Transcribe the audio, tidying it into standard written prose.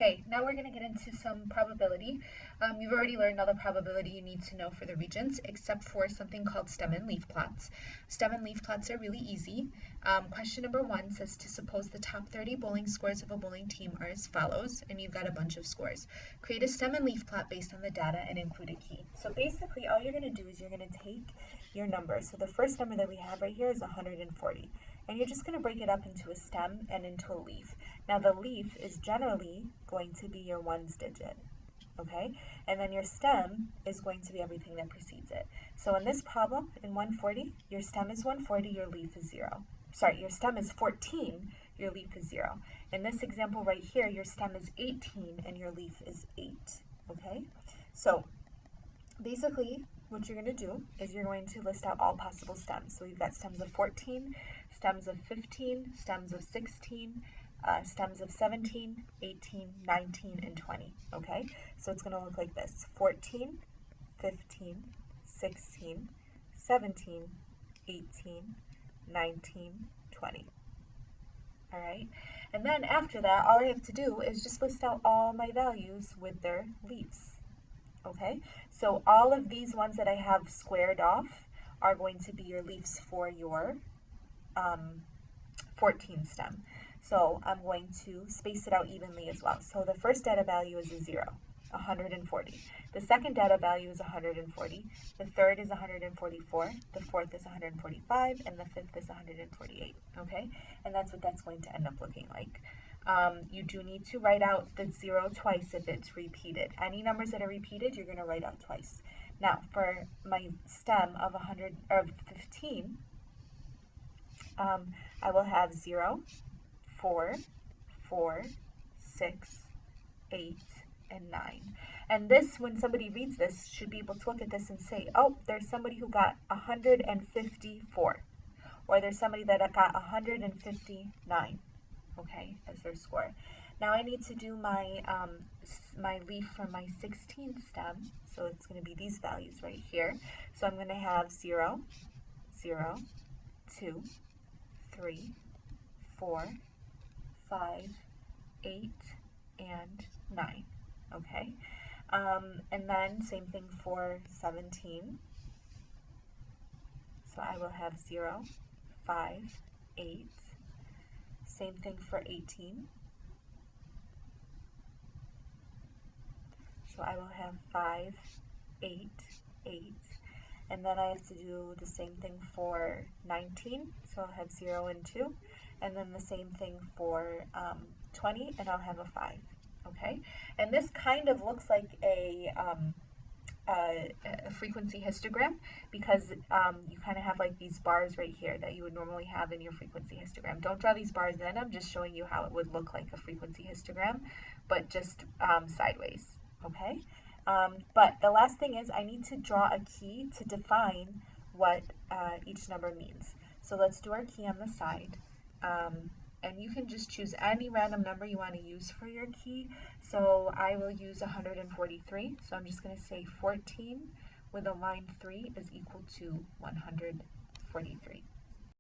Okay, now we're going to get into some probability. You've already learned all the probability you need to know for the regions, except for something called stem and leaf plots. Stem and leaf plots are really easy. Question number 1 says to suppose the top 30 bowling scores of a bowling team are as follows, and you've got a bunch of scores. Create a stem and leaf plot based on the data and include a key. So basically all you're going to do is you're going to take your number. So the first number that we have right here is 140. And you're just going to break it up into a stem and into a leaf. Now the leaf is generally going to be your ones digit, okay? And then your stem is going to be everything that precedes it. So in this problem, in 140, your stem is 140, your leaf is 0. Sorry, your stem is 14, your leaf is 0. In this example right here, your stem is 18 and your leaf is 8, okay? So basically, what you're going to do is you're going to list out all possible stems. So we've got stems of 14, stems of 15, stems of 16, stems of 17, 18, 19, and 20, okay? So it's going to look like this: 14, 15, 16, 17, 18, 19, 20. All right? And then after that, all I have to do is just list out all my values with their leaves. Okay, so all of these ones that I have squared off are going to be your leaves for your 14 stem. So I'm going to space it out evenly as well. So the first data value is a 0, 140. The second data value is 140. The third is 144. The fourth is 145. And the fifth is 148. Okay, and that's what that's going to end up looking like. You do need to write out the 0 twice if it's repeated. Any numbers that are repeated, you're going to write out twice. Now, for my stem of 15, I will have 0, 4, 4, 6, 8, and 9. And this, when somebody reads this, should be able to look at this and say, oh, there's somebody who got 154. Or there's somebody that got 159. Okay, as their score. Now I need to do my my leaf for my 16th stem, so it's going to be these values right here. So I'm going to have 0, 0, 2, 3, 4, 5, 8, and 9. Okay, and then same thing for 17. So I will have 0, 5, 8. Same thing for 18. So I will have 5, 8, 8. And then I have to do the same thing for 19. So I'll have 0 and 2. And then the same thing for 20, and I'll have a 5. Okay? And this kind of looks like a frequency histogram, because you kind of have like these bars right here that you would normally have in your frequency histogram. Don't draw these bars in, I'm just showing you how it would look like a frequency histogram, but just sideways, okay? But the last thing is I need to draw a key to define what each number means. So let's do our key on the side. And you can just choose any random number you want to use for your key. So I will use 143. So I'm just going to say 14 with a line 3 is equal to 143.